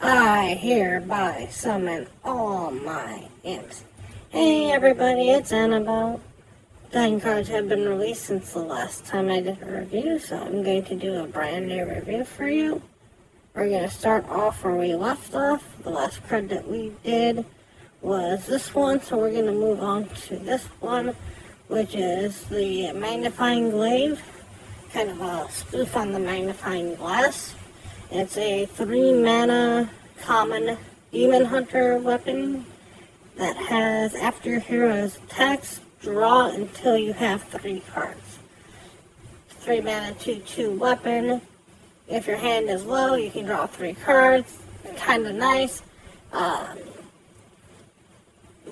I hereby summon all my imps. Hey everybody, it's Annabelle. Dying cards have been released since the last time I did a review, so I'm going to do a brand new review for you. We're going to start off where we left off. The last card that we did was this one, so we're going to move on to this one, which is the Magnifying Glass, kind of a spoof on the Magnifying Glass. It's a 3-mana common demon hunter weapon that has, after your hero's attacks, draw until you have 3 cards. 3-mana 2/2 weapon. If your hand is low, you can draw 3 cards. Kind of nice.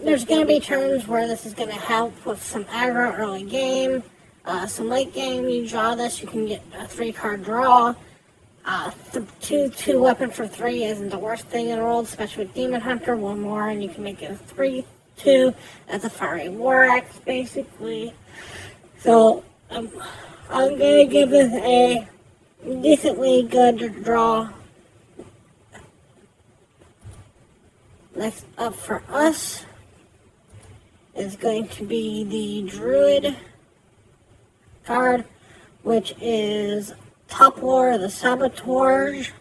There's going to be turns where this is going to help with some aggro early game. Some late game, you draw this, you can get a 3-card draw. The 2/2 weapon for 3 isn't the worst thing in the world, especially with Demon Hunter. 1 more and you can make it a 3/2 as a fiery war axe, basically. So, I'm going to give this a decently good draw. Next up for us is going to be the Druid card, which is War The Saboteurs,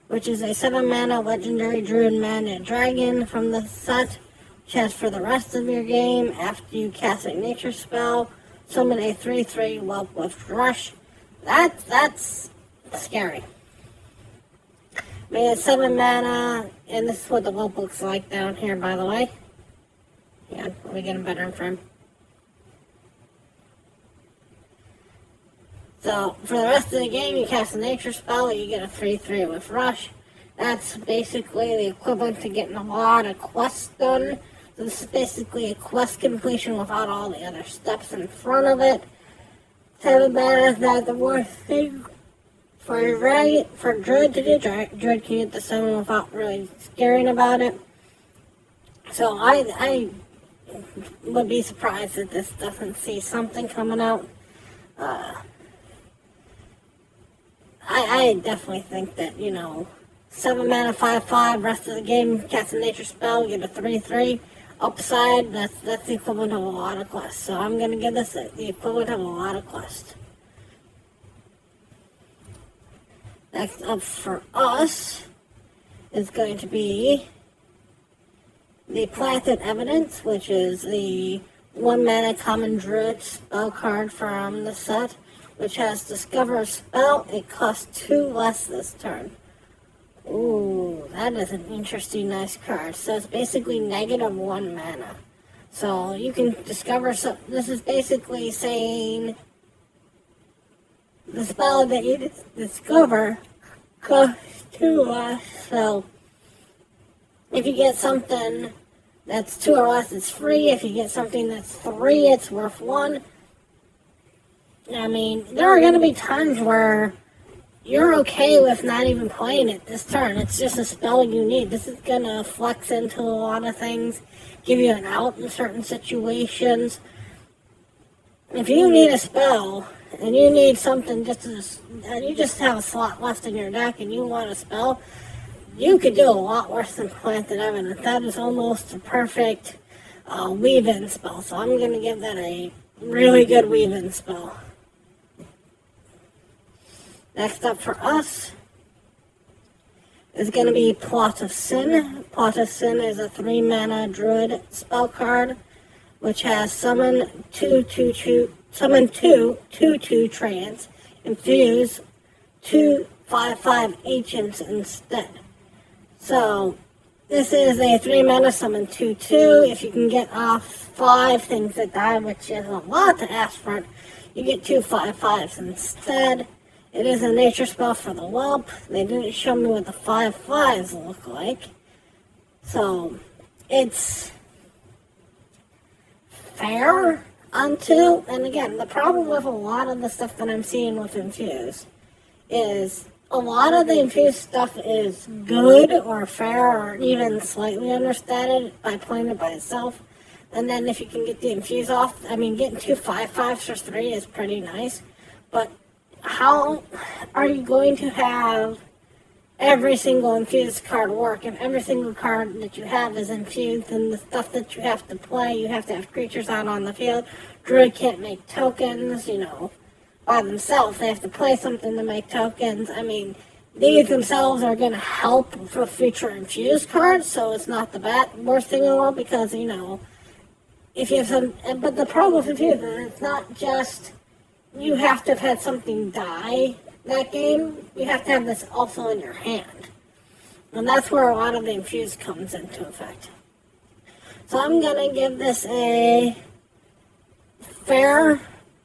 which is a 7-mana legendary druid mana dragon from the set, which has for the rest of your game, after you cast a nature spell, summon a 3/3 whelp with rush. That's scary. I mean, it's 7 mana, and this is what the whelp looks like down here, by the way. Yeah, we get a better in frame. So, for the rest of the game, you cast a nature spell, you get a 3/3 with rush. That's basically the equivalent to getting a lot of quests done. So this is basically a quest completion without all the other steps in front of it. 7 mana is not the worst thing for Druid to do. Druid can get the 7 without really scaring about it. So I would be surprised if this doesn't see something coming out. I definitely think that, 7 mana, 5/5, rest of the game, cast a nature spell, get a 3/3. Upside, that's the equivalent of a lot of quests. So I'm going to give this the equivalent of a lot of quests. Next up for us is going to be the Planted Evidence, which is the 1-mana common druid spell card from the set, which has Discover a Spell. It costs 2 less this turn. Ooh, that is an interesting, nice card. So it's basically -1 mana. So you can discover some. This is basically saying the spell that you discover costs 2 less. So if you get something that's 2 or less, it's free. If you get something that's 3, it's worth 1. I mean, there are going to be times where you're okay with not even playing it this turn. It's just a spell you need. This is going to flex into a lot of things, give you an out in certain situations. If you need a spell, and you need something and you just have a slot left in your deck and you want a spell, you could do a lot worse than Planted Evidence. That is almost a perfect weave-in spell. So I'm going to give that a really good weave-in spell. Next up for us is going to be Plot of Sin. Plot of Sin is a 3-mana druid spell card, which has summon 2 2/2 trance, infuse 2 5/5 ancients instead. So this is a 3-mana summon 2/2. If you can get off 5 things that die, which is a lot to ask for, you get 2 5/5s instead. It is a nature spell for the whelp. They didn't show me what the 5/5s look like. So, it's fair on 2. And again, the problem with a lot of the stuff that I'm seeing with Infuse is a lot of the Infuse stuff is good or fair or even slightly understated by playing it by itself. And then if you can get the Infuse off, I mean, getting 2 5/5s for 3 is pretty nice. But how are you going to have every single infused card work. If every single card that you have is infused, and the stuff that you have to play, you have to have creatures out on the field. Druid can't make tokens, by themselves. They have to play something to make tokens. I mean, these themselves are going to help for future infused cards, so it's not the worst thing in the world, because, if you have some... But the problem with infused is it's not just you have to have had something die that game. You have to have this also in your hand. And that's where a lot of the infused comes into effect. So I'm going to give this a fair,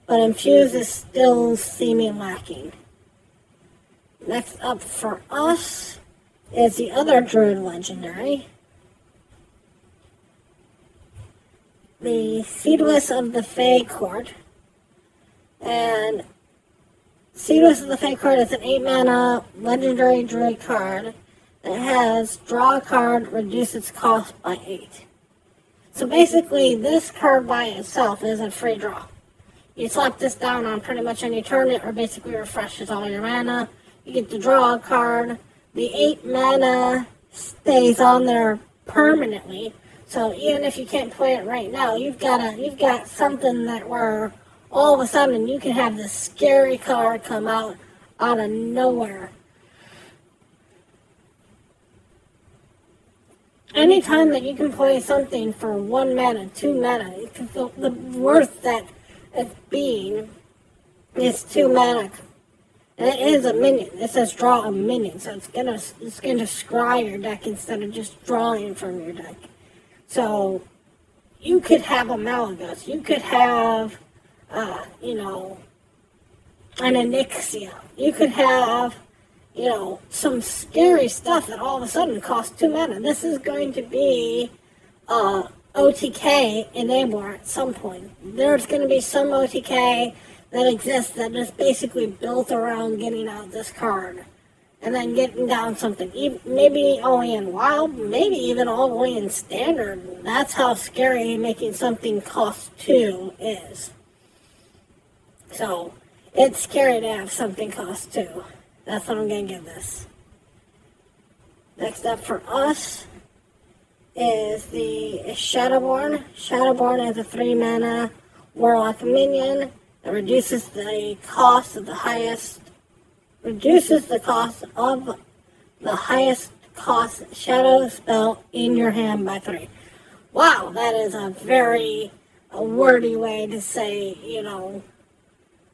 but infused is still seeming lacking. Next up for us is the other Druid Legendary. The Seedless of the Fae Court. And Seedless of the Fae Court is an 8-mana Legendary Druid card that has draw a card, reduce its cost by 8. So basically, this card by itself is a free draw. You slap this down on pretty much any turn, it basically refreshes all your mana. You get to draw a card. The 8 mana stays on there permanently. So even if you can't play it right now, you've got something that where all of a sudden you can have this scary card come out of nowhere. Anytime that you can play something for 1 mana, 2 mana, the worth that it's being is 2 mana. And it is a minion. It says draw a minion, so it's gonna scry your deck instead of just drawing from your deck. So you could have a Malagos, you could have an Onyxia, you could have some scary stuff that all of a sudden costs 2 mana. This is going to be OTK enabler at some point. There's going to be some OTK that exists that is basically built around getting out this card and then getting down something. Maybe only in Wild, maybe even all the way in Standard. That's how scary making something cost 2 is. So, it's scary to have something cost 2. That's what I'm going to give this. Next up for us is the Shadowhorn. Shadowhorn is a 3-mana Warlock minion that reduces the cost of the highest cost shadow spell in your hand by 3. Wow, that is a very wordy way to say,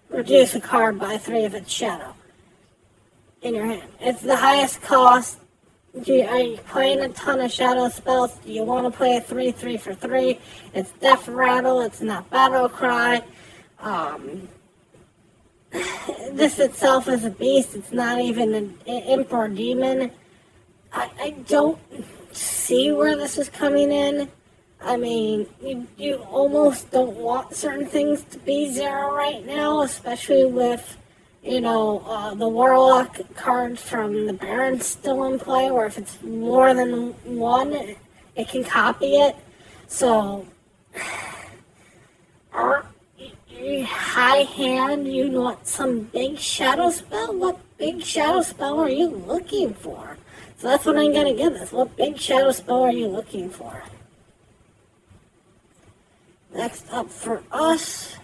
reduce a card by 3 if it's shadow in your hand. It's the highest cost. Are you playing a ton of shadow spells? Do you want to play a 3/3 for 3? It's Death Rattle, it's not Battle Cry. This itself is a beast. It's not even an imp or demon. I don't see where this is coming in. I mean, you almost don't want certain things to be 0 right now, especially with, the Warlock card from the Baron still in play, where if it's more than 1, it can copy it. So, high hand, you want some big shadow spell? What big shadow spell are you looking for? So that's what I'm going to give this. What big shadow spell are you looking for? Next up for us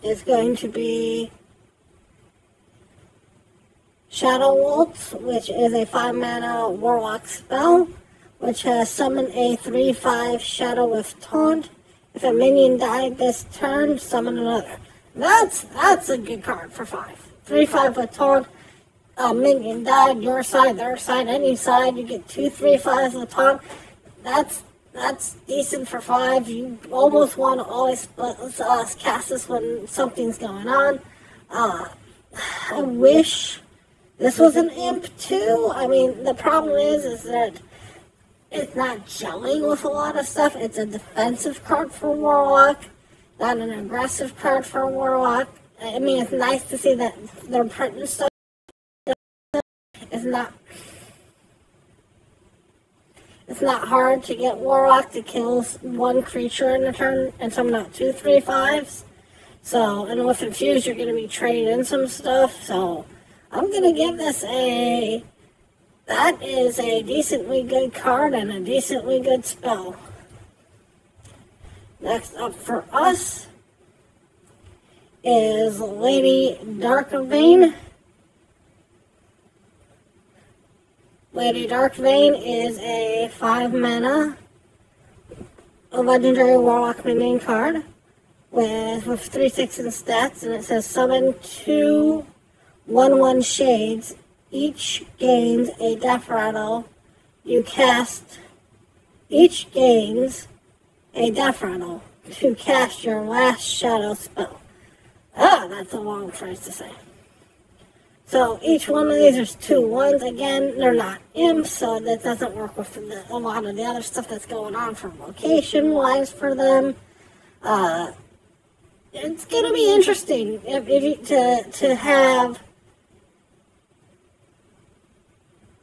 is going to be Shadow Waltz, which is a 5-mana Warlock spell, which has summon a 3/5 Shadow with Taunt. If a minion died this turn, summon another. That's a good card for 5. 3/5 with Taunt. A minion died, your side, their side, any side. You get 2 3/5s with Taunt. That's decent for 5. You almost want to always cast this when something's going on. I wish this was an imp too. I mean, the problem is that it's not gelling with a lot of stuff. It's a defensive card for Warlock, not an aggressive card for Warlock. I mean, it's nice to see that they're printing stuff. It's not hard to get Warlock to kill 1 creature in a turn and summon out 2 3/5s. So, and with Infuse, you're going to be trading in some stuff. So, I'm gonna give this a... That is a decently good card and a decently good spell. Next up for us is Lady Darkovane. Lady Darkovane is a 5-mana legendary warlock minion card with 3/6 in stats, and it says summon 2 1/1 shades. Each gains a death rattle. Each gains a death rattle to cast your last shadow spell. Ah, that's a long phrase to say. So each one of these is 2 1s. Again, they're not imps, so that doesn't work with a lot of the other stuff that's going on for location-wise for them. It's going to be interesting to have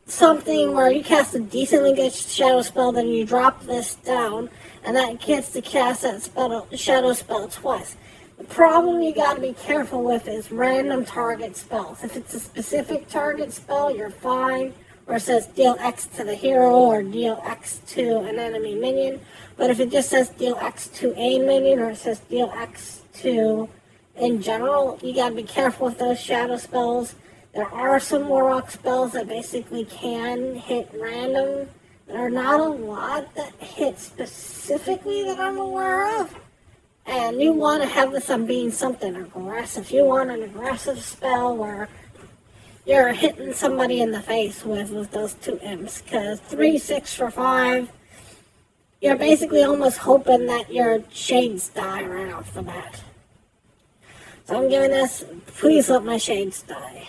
something where you cast a decently good shadow spell, then you drop this down, and that gets to cast that shadow spell twice. The problem you got to be careful with is random target spells. If it's a specific target spell, you're fine, or it says deal X to the hero or deal X to an enemy minion. But if it just says deal X to a minion, or it says deal X to in general, you got to be careful with those shadow spells. There are some warlock spells that basically can hit random. There are not a lot that hit specifically that I'm aware of. And you want to have this on being something aggressive. You want an aggressive spell where you're hitting somebody in the face with those 2 imps. Because 3/6 for 5, you're basically almost hoping that your shades die right off the bat. So I'm giving this, please let my shades die.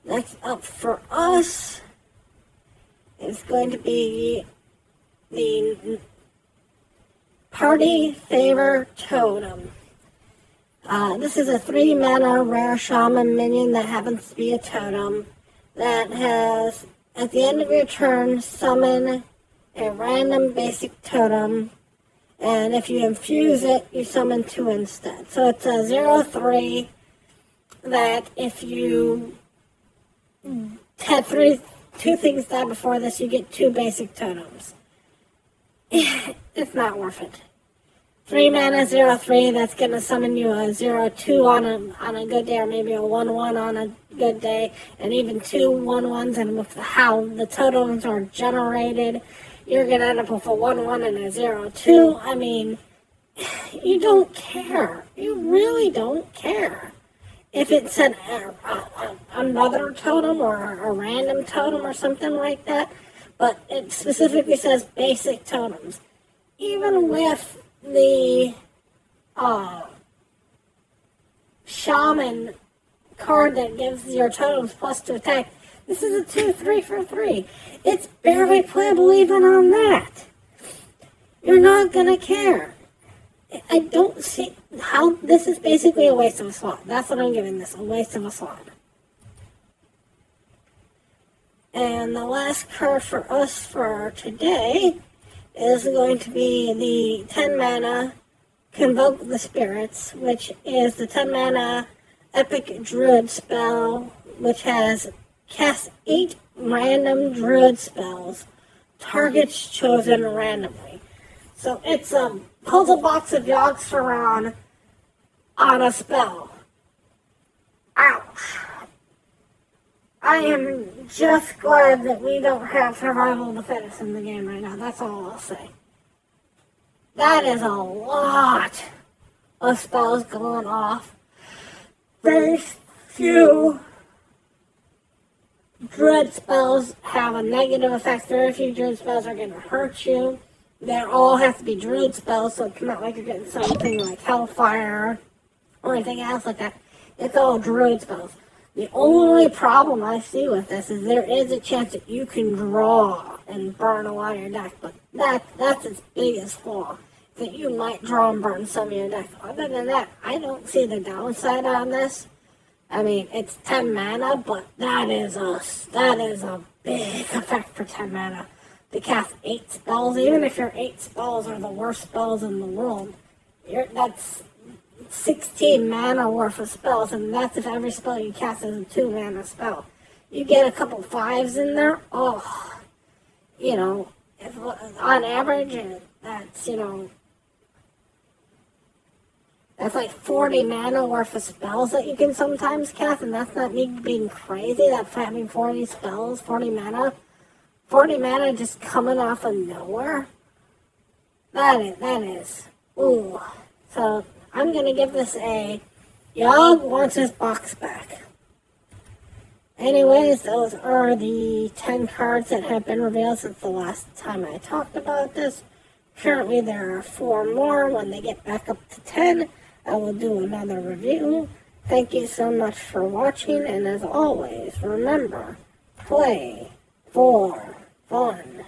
Next up for us is going to be the Party Favor Totem. This is a 3-mana rare shaman minion that happens to be a totem that has, at the end of your turn, summon a random basic totem, and if you infuse it, you summon 2 instead. So it's a 0/3 that if you had 2 things die before this, you get 2 basic totems. It's not worth it. 3 mana 0/3, that's going to summon you a 0/2 on a good day, or maybe a 1/1 on a good day, and even 2 1/1s, and with how the totems are generated, you're going to end up with a 1/1 and a 0/2. I mean, you don't care. You really don't care. If it's another totem or a random totem or something like that, but it specifically says basic totems. Even with the shaman card that gives your totems +2 attack, this is a 2/3 for 3. It's barely playable even on that. You're not gonna care. I don't see how this is basically a waste of a slot. That's what I'm giving this, a waste of a slot. And the last card for us for today is going to be the 10 mana Convoke the Spirits, which is the 10 mana epic druid spell, which has cast 8 random druid spells, targets chosen randomly. So it's pulls a box of yogs around on a spell. Ouch. I am just glad that we don't have survival of the fittest in the game right now. That's all I'll say. That is a lot of spells going off. Very few druid spells have a negative effect. Very few druid spells are going to hurt you. They all have to be druid spells, so it's not like you're getting something like Hellfire or anything else like that. It's all druid spells. The only problem I see with this is there is a chance that you can draw and burn a lot of your deck, but that's its biggest flaw, that you might draw and burn some of your deck. Other than that, I don't see the downside on this. I mean, it's 10 mana, but that is a big effect for 10 mana. To cast 8 spells, even if your 8 spells are the worst spells in the world, it's 16 mana worth of spells, and that's if every spell you cast is a 2 mana spell. You get a couple 5s in there, oh, you know, if, on average, that's, you know, that's like 40 mana worth of spells that you can sometimes cast, and that's not me being crazy. That's having 40 spells, 40 mana just coming off of nowhere. That is. Ooh. So, I'm gonna give this a Yogg wants his box back. Anyways, those are the 10 cards that have been revealed since the last time I talked about this. Currently, there are 4 more. When they get back up to 10, I will do another review. Thank you so much for watching, and as always, remember, play for fun.